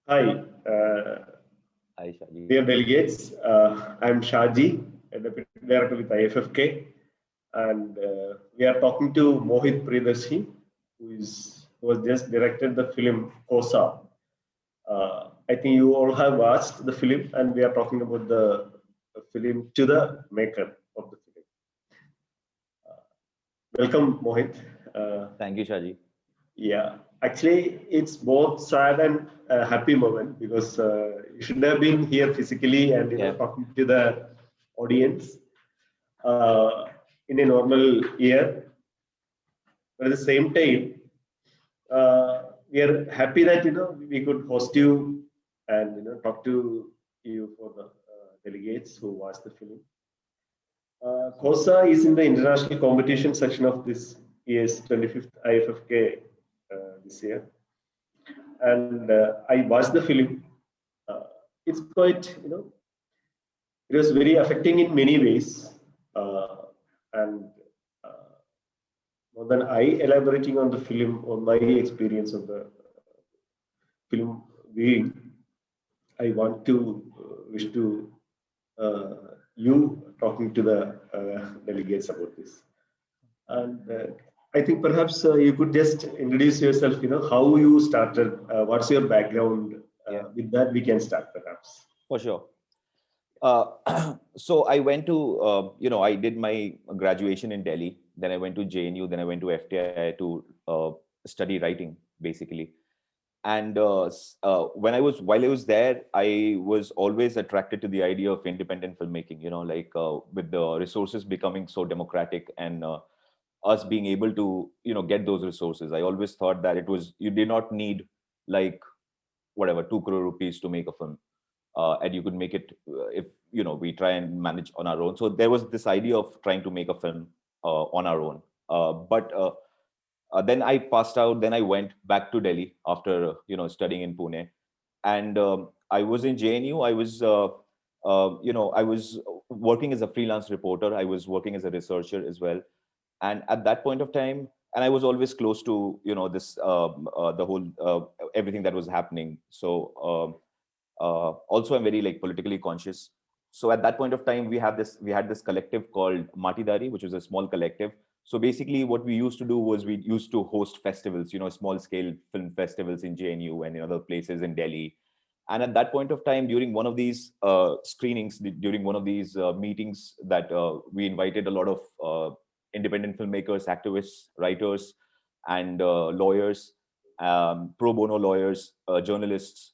Hi, Hi, Shaji. dear delegates. I'm Shaji, Deputy Director with IFFK, and we are talking to Mohit Priyadarshi, who has just directed the film Kosa. I think you all have watched the film, and we are talking about the film to the maker of the film. Welcome, Mohit. Uh, Thank you, Shaji. Yeah, actually, it's both sad and happy moment because you should have been here physically and Yeah. talking to the audience uh, in a normal year. But at the same time, we are happy that we could host you and talk to you for the delegates who watched the film. COSA is in the international competition section of this year's 25th IFFK this year. And I watched the film. Uh, it's quite, it was very affecting in many ways. And uh, more than I elaborating on the film or my experience of the film viewing, I want to wish to uh, you talking to the delegates about this. And I think perhaps you could just introduce yourself, how you started, what's your background. Yeah, With that, we can start perhaps. for sure. So I went to, I did my graduation in Delhi. Then I went to JNU. Then I went to FTI to study writing, basically. And while I was there, I was always attracted to the idea of independent filmmaking. With the resources becoming so democratic and us being able to, get those resources. I always thought that you did not need like whatever 2 crore rupees to make a film, and you could make it if we try and manage on our own. So there was this idea of trying to make a film on our own. But then I passed out. Then I went back to Delhi after studying in Pune, and I was in JNU. I was working as a freelance reporter. I was working as a researcher as well. And at that point of time, and I was always close to this the whole everything that was happening. So also I'm very like politically conscious. So at that point of time, we had this collective called Matidari, which was a small collective. So basically what we used to do was we used to host festivals, small scale film festivals in JNU and in other places in Delhi. And at that point of time, during one of these screenings, during one of these meetings, that we invited a lot of independent filmmakers, activists, writers, and lawyers, pro bono lawyers, journalists.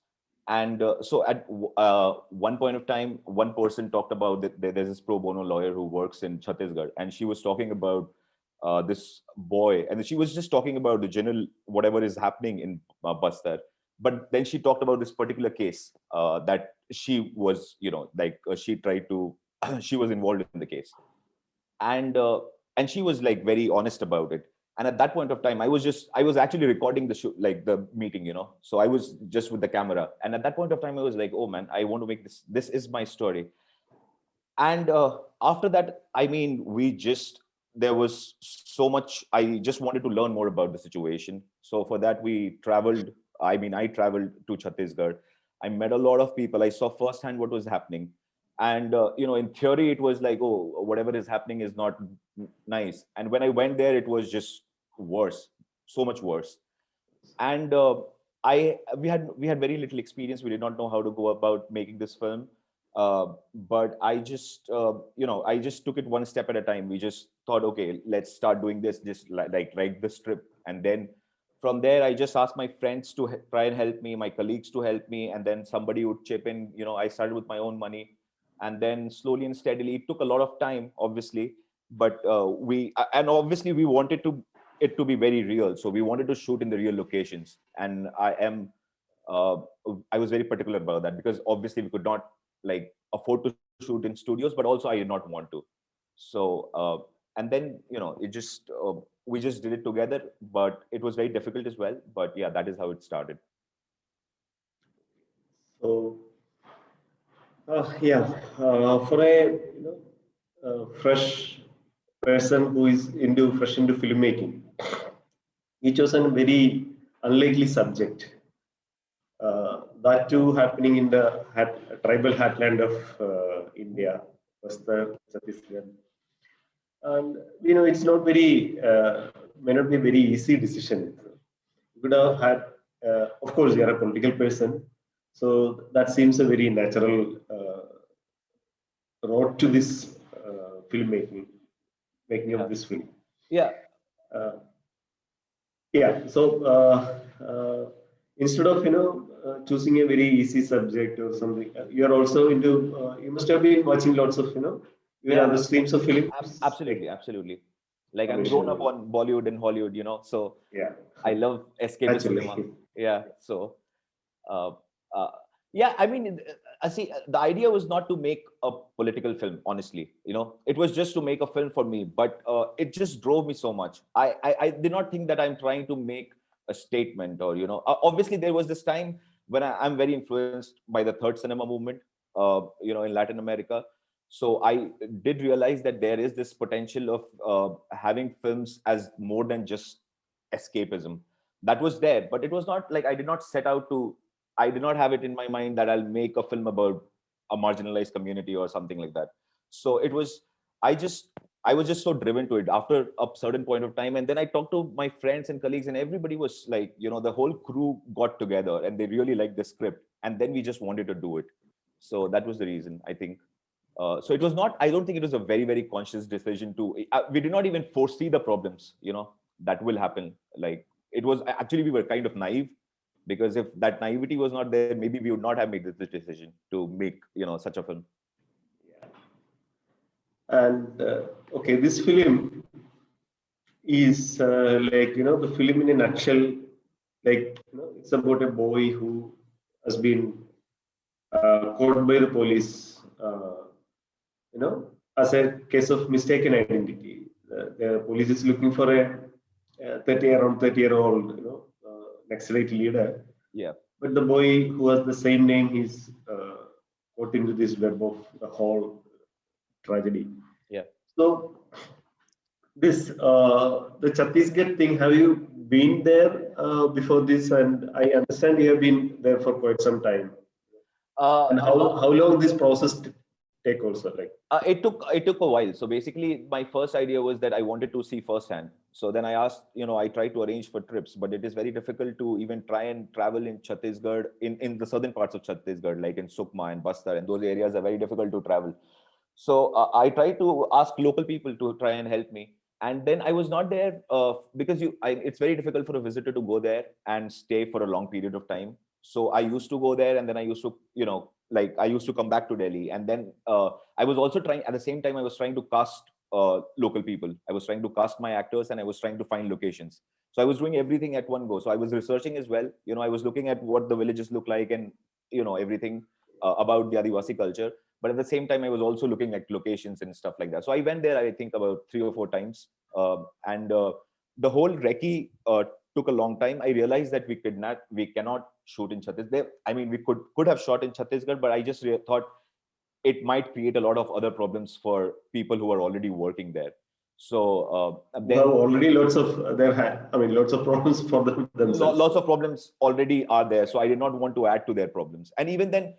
And so at one point of time, one person talked about that there's this pro bono lawyer who works in Chhattisgarh, and she was talking about this boy, and she was just talking about the general whatever is happening in Bastar. But then she talked about this particular case that she was, she tried to, she was involved in the case, and uh, and she was like very honest about it. And at that point of time, I was actually recording the show, like the meeting, so I was just with the camera. And at that point of time, I was like, oh man, I want to make this is my story. And after that, I mean, there was so much. I just wanted to learn more about the situation. So for that, we traveled. I mean, I traveled to Chhattisgarh. I met a lot of people. I saw firsthand what was happening. And in theory, it was like, oh, whatever is happening is not nice. And when I went there, it was just worse, so much worse. And we had very little experience. We did not know how to go about making this film. But I just took it one step at a time. We just thought, okay, let's start doing this, just like write the script. And then from there, I just asked my friends to try and help me, my colleagues to help me, and then somebody would chip in. I started with my own money, and then slowly and steadily, it took a lot of time, obviously. But and obviously we wanted it to be very real. So we wanted to shoot in the real locations. And uh, I was very particular about that, because obviously we could not like afford to shoot in studios, but also I did not want to. So and then it just we just did it together, but it was very difficult as well. But yeah, that is how it started. So, yeah, for a fresh person who is fresh into filmmaking, he chose a very unlikely subject. that too happening in the tribal heartland of India, was the Chhattisgarh. And it's not very may not be a very easy decision. You could have had, of course, you are a political person, so that seems a very natural road to this filmmaking, making of this film. Yeah. Uh, yeah. So instead of choosing a very easy subject or something, you are also into. You must have been watching lots of even other streams of films. Absolutely, absolutely. Like I'm Commercial grown up movie. on Bollywood and Hollywood, so Yeah. I love escapist Actually. cinema. Yeah. So, uh, uh, yeah, I mean, I see the idea was not to make a political film, honestly, it was just to make a film for me, but it just drove me so much. I did not think that I'm trying to make a statement or, obviously there was this time when I'm very influenced by the third cinema movement, in Latin America. So I did realize that there is this potential of having films as more than just escapism. That was there, but it was not like I did not have it in my mind that I'll make a film about a marginalized community or something like that. So it was, I just, I was just so driven to it after a certain point of time. And then I talked to my friends and colleagues, and everybody was like, the whole crew got together and they really liked the script. And then we just wanted to do it. So that was the reason, I think. So it was not, I don't think it was a very, very conscious decision we did not even foresee the problems, that will happen. Like it was actually, we were kind of naive, because if that naivety was not there, maybe we would not have made this decision to make, such a film. Yeah. And okay, this film is like the film in a nutshell. Like it's about a boy who has been caught by the police. As a case of mistaken identity. The police is looking for a 30-year-old, Naxalite leader. Yeah. But the boy who has the same name is caught into this web of the whole tragedy. Yeah. So this the Chhattisgarh thing. Have you been there before this? And I understand you have been there for quite some time. And how long this process take also, like? It took a while. So basically, my first idea was that I wanted to see firsthand. So then I asked, I tried to arrange for trips, but it is very difficult to even try and travel in Chhattisgarh, in the southern parts of Chhattisgarh, like in Sukma and Bastar, and those areas are very difficult to travel. So I tried to ask local people to try and help me. And then I was not there because it's very difficult for a visitor to go there and stay for a long period of time. So I used to go there, and then I used to, like I used to come back to Delhi. And then I was also trying, at the same time, I was trying to cast local people. I was trying to cast my actors, and I was trying to find locations. So I was doing everything at one go. So I was researching as well. I was looking at what the villages look like, and everything about the Adivasi culture. But at the same time, I was also looking at locations and stuff like that. So I went there, I think, about 3 or 4 times. And the whole recce took a long time. I realized that we cannot shoot in Chhattisgarh. I mean, we could have shot in Chhattisgarh, but I just thought it might create a lot of other problems for people who are already working there. So Then already lots of lots of problems for themselves. Lots of problems already are there. So I did not want to add to their problems. And even then,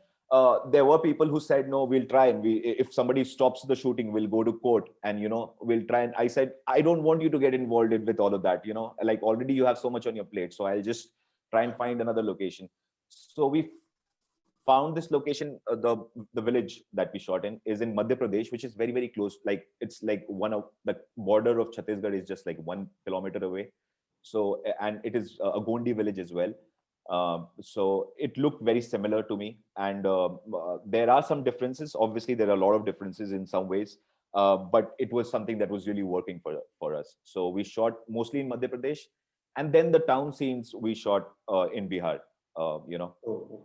there were people who said, no, we'll try, and if somebody stops the shooting, we'll go to court, and we'll try. And I said, I don't want you to get involved with all of that. Like already you have so much on your plate, so I'll just try and find another location. So we found this location. The village that we shot in is in Madhya Pradesh, which is very, very close. Like it's like one of the border of Chhattisgarh is just like 1 kilometer away. So, and it is a Gondi village as well. So it looked very similar to me, and there are some differences. Obviously, there are a lot of differences in some ways, but it was something that was really working for us. So we shot mostly in Madhya Pradesh, and then the town scenes we shot in Bihar. Oh,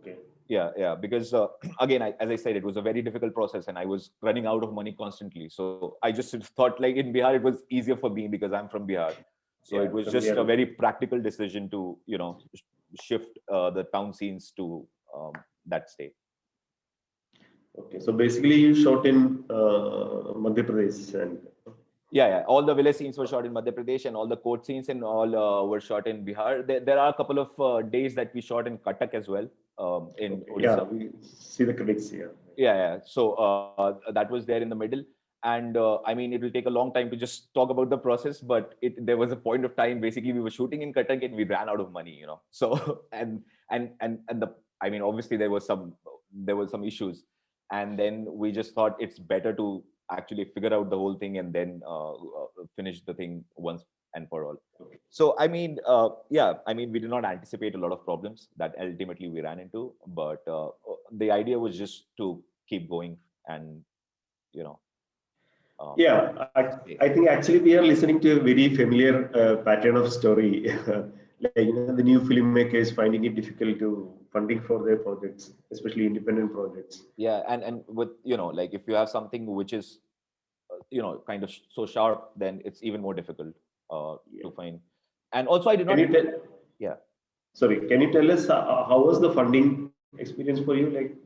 okay. Yeah, because again, as I said, it was a very difficult process, and I was running out of money constantly. So I just thought, like in Bihar, it was easier for me because I'm from Bihar. So it was just a very practical decision to, shift the town scenes to that state. Okay, so basically you shot in Madhya Pradesh, and Yeah. All the village scenes were shot in Madhya Pradesh, and all the court scenes and all were shot in Bihar. There are a couple of days that we shot in Cuttack as well, in Okay. Yeah, Odisha. we see the critics here. Yeah. So that was there in the middle, and I mean, it will take a long time to just talk about the process, but there was a point of time. Basically, we were shooting in Cuttack and we ran out of money, So and the I mean, obviously there was some issues, and then we just thought it's better to actually figure out the whole thing and then finish the thing once and for all. So I mean, yeah, I mean, we did not anticipate a lot of problems that ultimately we ran into, but the idea was just to keep going and you know um, Yeah, yeah. I think actually we are listening to a very familiar pattern of story. Like, the new filmmakers finding it difficult to funding for their projects, especially independent projects. Yeah, and with like if you have something which is kind of so sharp, then it's even more difficult Yeah. to find. And also I did Can not. you tell? Yeah. Sorry, can you tell us how was the funding experience for you? Like,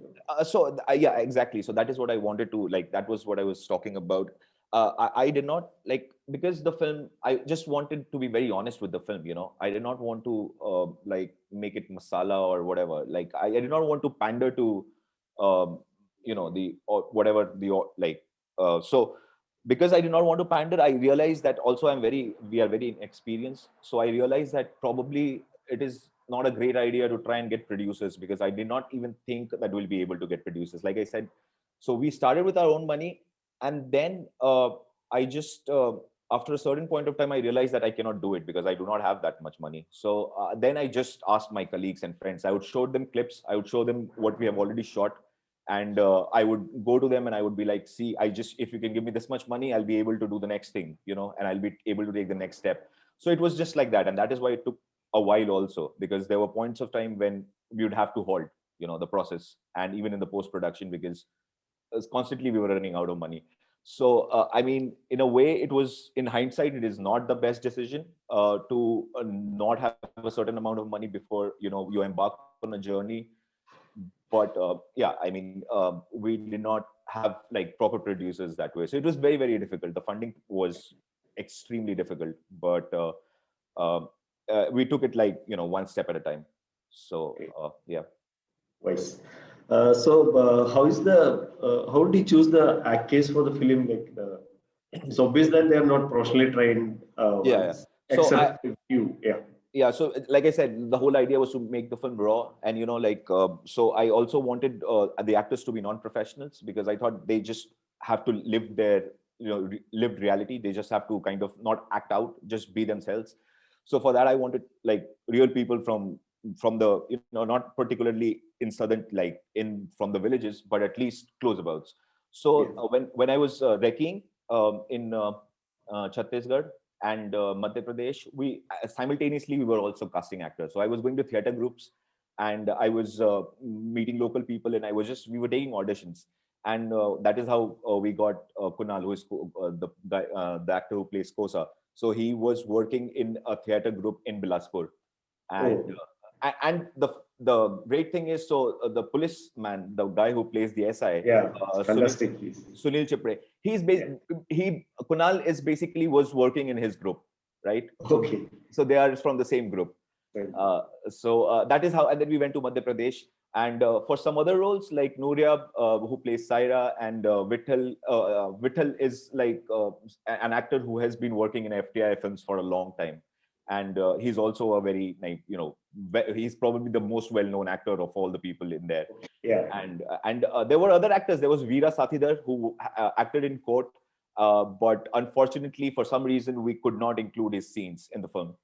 Yeah, exactly. So that is what I wanted to like. That was what I was talking about. I did not like, because the film. I just wanted to be very honest with the film. I did not want to like make it masala or whatever. Like I did not want to pander to, the or whatever the like. So because I did not want to pander, I realized that also we are very inexperienced. So I realized that probably it is not a great idea to try and get producers, because I did not even think that we'll be able to get producers. Like I said, so we started with our own money, and then I just after a certain point of time, I realized that I cannot do it because I do not have that much money. So then I just asked my colleagues and friends. I would show them clips. I would show them what we have already shot, and I would go to them and I would be like, see, if you can give me this much money, I'll be able to do the next thing, and I'll be able to take the next step. So it was just like that, and that is why it took a while also, because there were points of time when we would have to halt the process, and even in the post production, because constantly we were running out of money. So I mean, in a way, it was, in hindsight, it is not the best decision to not have a certain amount of money before you embark on a journey. But yeah, I mean, we did not have like proper producers that way, so it was very, very difficult. The funding was extremely difficult, but um, we took it like one step at a time. So okay, yeah. wise. How did you choose the actors for the film? Like, it's obvious that they are not professionally trained Yeah. ones, So except a few. Yeah. yeah, so like I said, the whole idea was to make the film raw, and like so I also wanted the actors to be non-professionals, because I thought they just have to live their lived reality. They just have to kind of not act out, just be themselves. So for that, I wanted like real people from the not particularly in southern, like in from the villages, but at least close abouts. So Yeah. when I was recceing in Chhattisgarh and Madhya Pradesh, we simultaneously we were also casting actors. So I was going to theater groups, and I was meeting local people, and we were taking auditions, and that is how we got Kunal, who is the guy, the actor who plays Kosa. So he was working in a theater group in Bilaspur, and Oh, and the great thing is, so the policeman, the guy who plays the SI, yeah. Sunil Fantastic piece. Sunil Chipre, Yeah. he Kunal is basically was working in his group, right? Okay. So they are from the same group. Right. So that is how, and then we went to Madhya Pradesh, and for some other roles like Nuria, who plays Saira, and Vittal. Vittal is like an actor who has been working in FTI films for a long time, and he's also a very like he's probably the most well-known actor of all the people in there. Yeah. And there were other actors. There was Veera Sathidhar, who acted in Court, but unfortunately, for some reason, we could not include his scenes in the film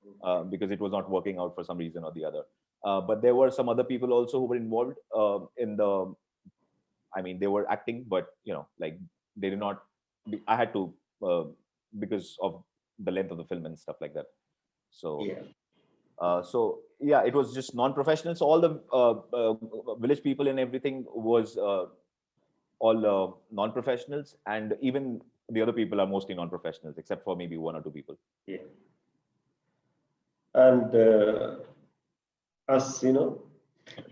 because it was not working out for some reason or the other. But there were some other people also who were involved in the. I mean, they were acting, but like they did not. I had to because of the length of the film and stuff like that. So Yeah. so yeah, it was just non-professionals. All the village people and everything was all non-professionals, and even the other people are mostly non-professionals, except for maybe one or two people. Yeah. And as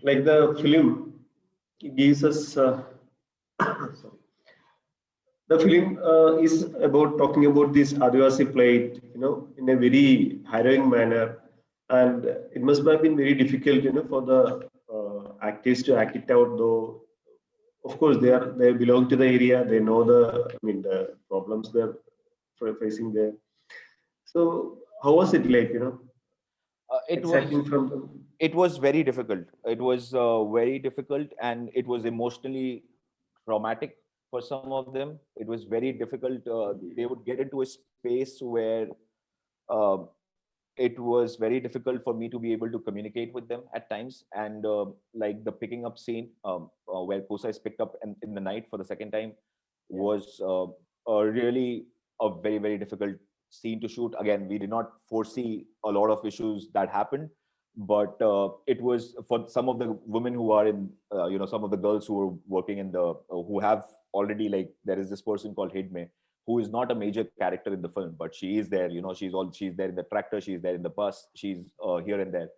like the film gives us sorry, the film is about talking about this Adivasi plight, in a very harrowing manner, and it must have been very difficult, for the actors to act it out. Though, of course, they belong to the area, they know the problems they're facing there. So, how was it like, It was exactly from them? it was very difficult. It was very difficult, and it was emotionally traumatic for some of them. It was very difficult. They would get into a space where uh, it was very difficult for me to be able to communicate with them at times. And like the picking up scene, where Kosa is picked up in the night for the second time, Yeah. was really a very, very difficult scene to shoot. Again, we did not foresee a lot of issues that happened, but it was for some of the women who are in, some of the girls who are working in who have already, like, there is this person called Hidme, who is not a major character in the film, but she is there. She's there in the tractor, she's there in the bus, she's here and there.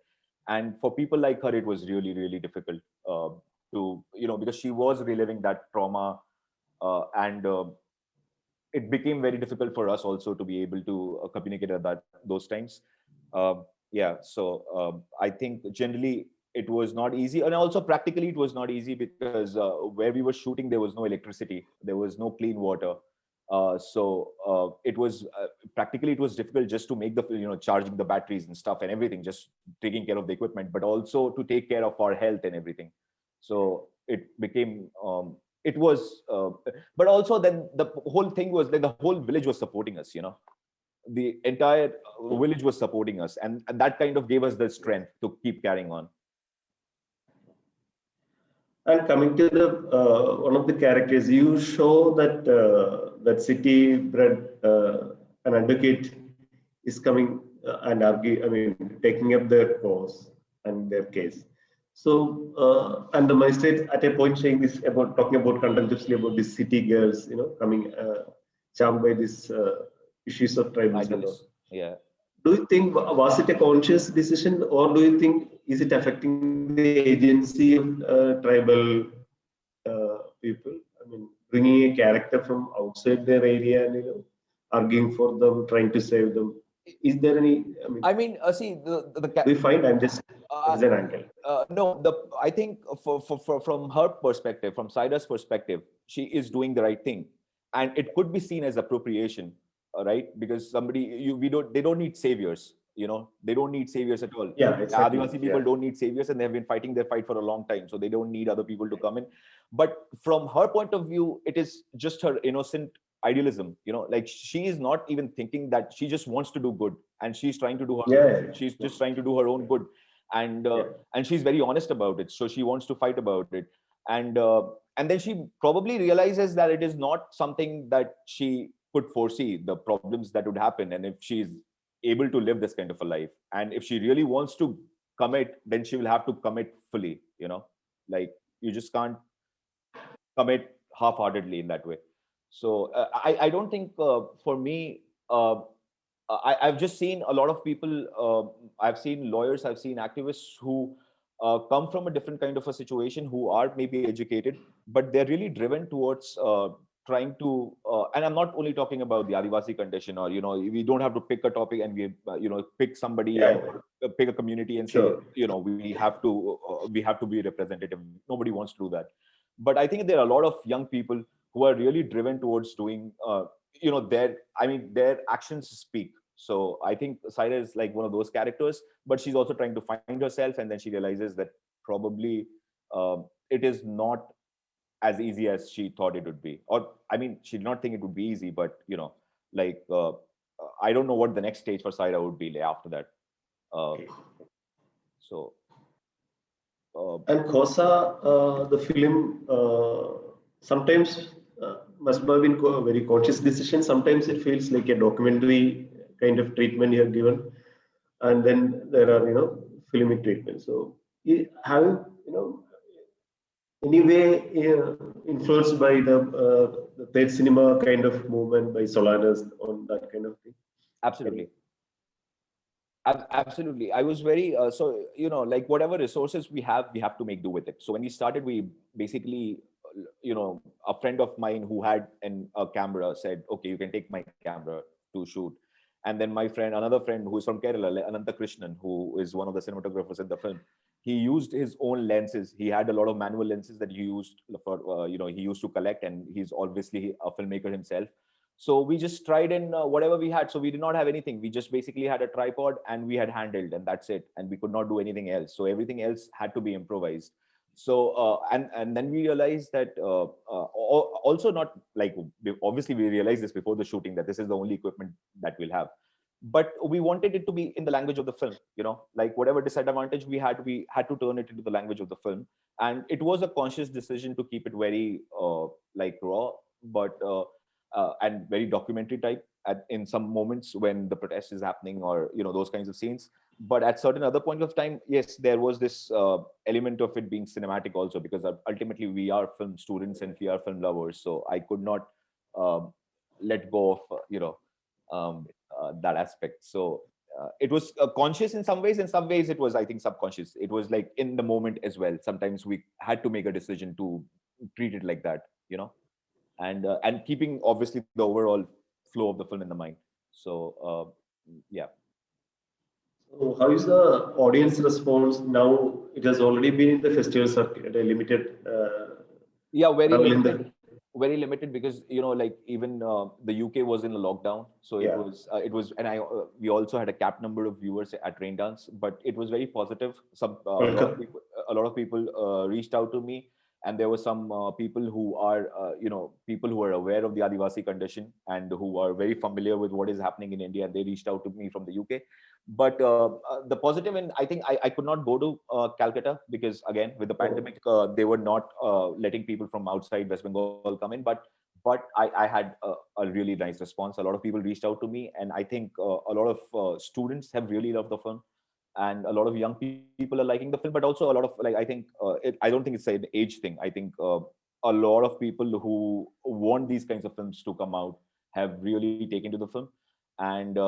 And for people like her, it was really, really difficult to, because she was reliving that trauma, and it became very difficult for us also to be able to communicate at those times. Yeah, so I think generally it was not easy, and also practically it was not easy because where we were shooting there was no electricity, there was no clean water. It was practically, it was difficult just to make the, charging the batteries and stuff and everything, just taking care of the equipment, but also to take care of our health and everything. So it became it was but also then the whole thing was like the whole village was supporting us, the entire village was supporting us, and that kind of gave us the strength to keep carrying on. And coming to the one of the characters, you show that city-bred an advocate is coming and argue. I mean, taking up their cause and their case. So, and the magistrate at a point saying this about talking about contemptuously about these city girls, coming charmed by these issues of tribalism and all. Yeah. Do you think was it a conscious decision, or do you think is it affecting the agency of tribal people? I mean, bringing a character from outside their area and arguing for them, trying to save them. Is there any? I mean, see, we find I'm just as an angle. No, I think from her perspective, from Saida's perspective, she is doing the right thing, and it could be seen as appropriation, right? Because they don't need saviors, they don't need saviors at all. Yeah, exactly. Adivasi people don't need saviors, and they've been fighting their fight for a long time, so they don't need other people to come in. But from her point of view, it is just her innocent idealism, like she is not even thinking that, she just wants to do good, and she's trying to do her she's just trying to do her own good, and she's very honest about it, so she wants to fight about it. And then she probably realizes that it is not something that she could foresee, the problems that would happen, and if she's able to live this kind of a life, and if she really wants to commit, then she will have to commit fully, like you just can't commit half-heartedly in that way. So I don't think for me, I've just seen a lot of people, I've seen lawyers, I've seen activists who come from a different kind of a situation, who are maybe educated, but they're really driven towards trying to, and I'm not only talking about the Adivasi condition, or, we don't have to pick a topic and we, pick somebody and pick a community and say, we have to be representative. Nobody wants to do that. But I think there are a lot of young people who are really driven towards doing, their actions speak. So I think Saida is like one of those characters, but she's also trying to find herself, and then she realizes that probably it is not as easy as she thought it would be. Or, I mean, she did not think it would be easy, but, I don't know what the next stage for Saida would be after that. So. And Khosa, the film, sometimes must have been a very conscious decision. Sometimes it feels like a documentary kind of treatment you have given, and then there are filmic treatment. So have anyway influenced by the third cinema kind of movement by Solanas on that kind of thing? Absolutely. Absolutely. I was very, like whatever resources we have to make do with it. So when we started, we basically, a friend of mine who had a camera said, okay, you can take my camera to shoot. And then another friend who is from Kerala, Ananta Krishnan, who is one of the cinematographers in the film, he used his own lenses. He had a lot of manual lenses that he used for, he used to collect, and he's obviously a filmmaker himself. So we just tried in whatever we had. So we did not have anything. We just basically had a tripod and we had handheld, and that's it. And we could not do anything else. So everything else had to be improvised. So and then we realized that also, not like, obviously we realized this before the shooting, that this is the only equipment that we'll have, but we wanted it to be in the language of the film. Like whatever disadvantage we had to turn it into the language of the film. And it was a conscious decision to keep it very like raw, but and very documentary type in some moments when the protest is happening, or those kinds of scenes. But at certain other point of time, yes, there was this element of it being cinematic also, because ultimately we are film students and we are film lovers. So I could not let go of that aspect. So it was conscious in some ways. In some ways it was, I think, subconscious. It was like in the moment as well. Sometimes we had to make a decision to treat it like that, and keeping obviously the overall flow of the film in the mind. So yeah. So how is the audience response now? It has already been in the festival circuit, a limited. Yeah, very travel in limited. Very limited, because like even the UK was in a lockdown, so Yeah. it was, and we also had a capped number of viewers at Raindance, but it was very positive. A lot of people reached out to me, and there were some people who are people who are aware of the Adivasi condition and who are very familiar with what is happening in India, and they reached out to me from the UK. But the positive, and I think I could not go to Calcutta, because again, with the pandemic, they were not letting people from outside West Bengal come in. But I had a really nice response. A lot of people reached out to me, and I think a lot of students have really loved the film, and a lot of young people are liking the film. But also a lot of, like, I think I don't think it's an age thing. I think a lot of people who want these kinds of films to come out have really taken to the film. And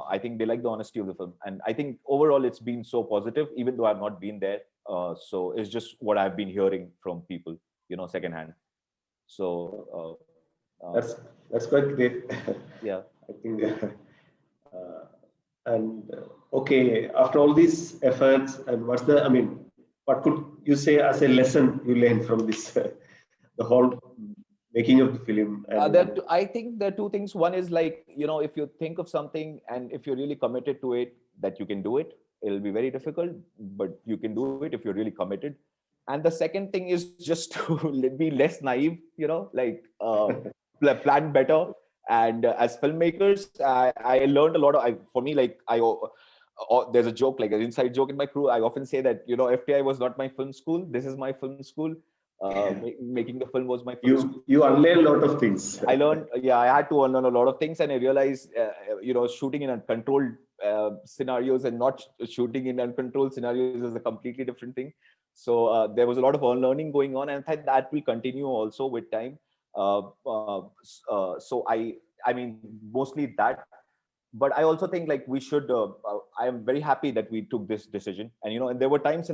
I think they like the honesty of the film. And I think overall it's been so positive, even though I've not been there. So it's just what I've been hearing from people, secondhand. So that's quite great. yeah. I think. And okay, after all these efforts, and what could you say as a lesson you learned from this, the whole making of the film? I think there are two things. One is, like, if you think of something and if you're really committed to it, that you can do it. It'll be very difficult, but you can do it if you're really committed. And the second thing is just to be less naive, like plan better. And as filmmakers, I learned a lot for me, like, there's a joke, like an inside joke in my crew. I often say that, FTI was not my film school. This is my film school. Making the film was my film school. You unlearn a lot of things. I learned, I had to unlearn a lot of things, and I realized, shooting in uncontrolled scenarios and not shooting in uncontrolled scenarios is a completely different thing. So there was a lot of unlearning going on, and I think that will continue also with time. So I mean, mostly that. But I also think, like, we should. I am very happy that we took this decision, and and there were times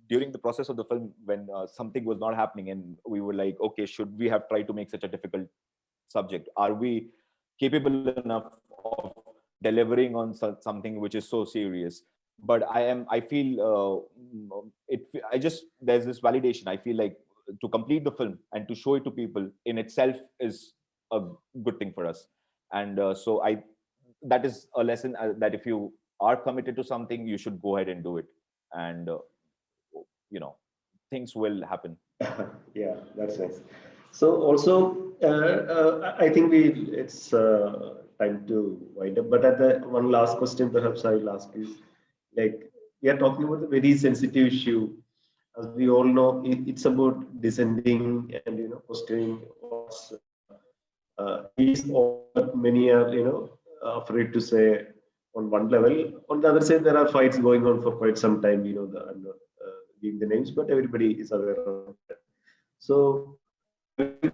during the process of the film when something was not happening, and we were like, okay, should we have tried to make such a difficult subject? Are we capable enough of delivering on something which is so serious? But I feel there's this validation. I feel like to complete the film and to show it to people in itself is a good thing for us. And so that is a lesson, that if you are committed to something, you should go ahead and do it. And things will happen. Yeah, that's nice. So also, I think it's time to wind up. But at the one last question, perhaps I'll ask is, like, we are talking about a very sensitive issue. As we all know, it's about dissenting and questioning what's is what many are afraid to say on one level. On the other side, there are fights going on for quite some time. I'm not giving the names, but everybody is aware of that. So,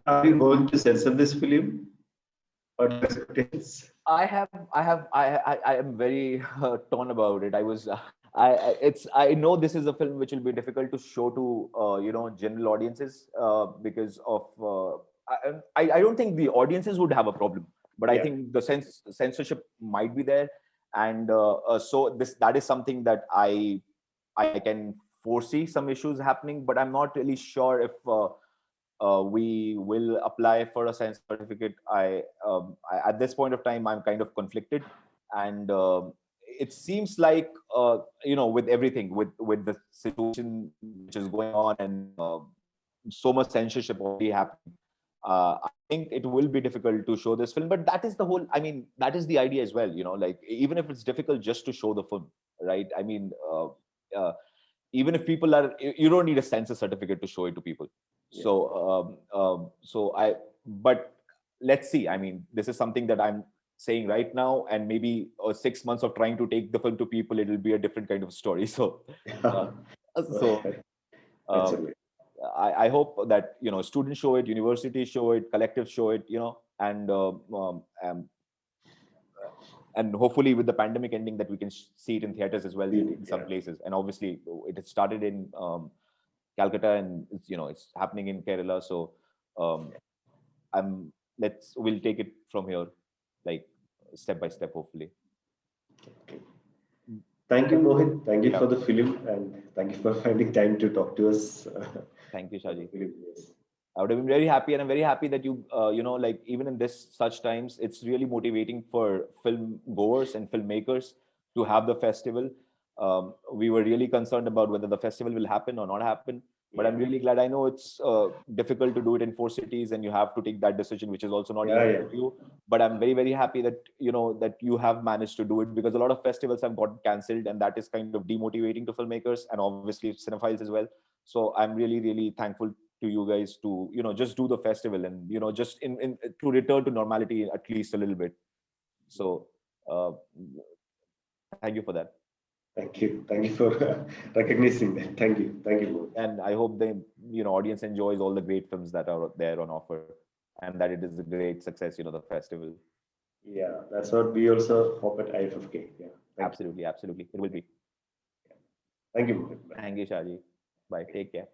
are you going to censor this film? What expectations? I am very torn about it. I was I know this is a film which will be difficult to show to general audiences because of I don't think the audiences would have a problem, but I Yeah. think the censorship might be there, and so that is something that I can foresee some issues happening, but I'm not really sure if we will apply for a science certificate. At this point of time, I'm kind of conflicted, and it seems like with everything, with the situation which is going on, and so much censorship already happening. I think it will be difficult to show this film, but that is the whole. I mean, that is the idea as well. Like even if it's difficult just to show the film, right? I mean. Even if people are, you don't need a censor certificate to show it to people. Yeah. But let's see. I mean, this is something that I'm saying right now, and maybe 6 months of trying to take the film to people, it'll be a different kind of story. So uh, so uh, Actually, I hope that students show it, universities show it, collectives show it, and hopefully with the pandemic ending, that we can see it in theaters as well in some places. And obviously it has started in Calcutta, and it's happening in Kerala. So we'll take it from here, like step by step, hopefully. Thank you, Mohit. Thank you Yeah. for the film, and thank you for finding time to talk to us. Thank you, Shaji. Yes. I would have been very happy, and I'm very happy that you, like even in such times, it's really motivating for film goers and filmmakers to have the festival. We were really concerned about whether the festival will happen or not happen, but I'm really glad. I know it's difficult to do it in 4 cities, and you have to take that decision, which is also not easy for you. But I'm very, very happy that that you have managed to do it, because a lot of festivals have gotten cancelled, and that is kind of demotivating to filmmakers and obviously cinephiles as well. So I'm really, really thankful to you guys to just do the festival, and just in to return to normality at least a little bit. So thank you for that. Thank you for recognizing that. Thank you, Mohit. And I hope the audience enjoys all the great films that are there on offer, and that it is a great success, the festival. Yeah, that's what we also hope at IFFK. Yeah, absolutely, it will be. Thank you, Mohit. Thank you, Shaji. Bye, take care.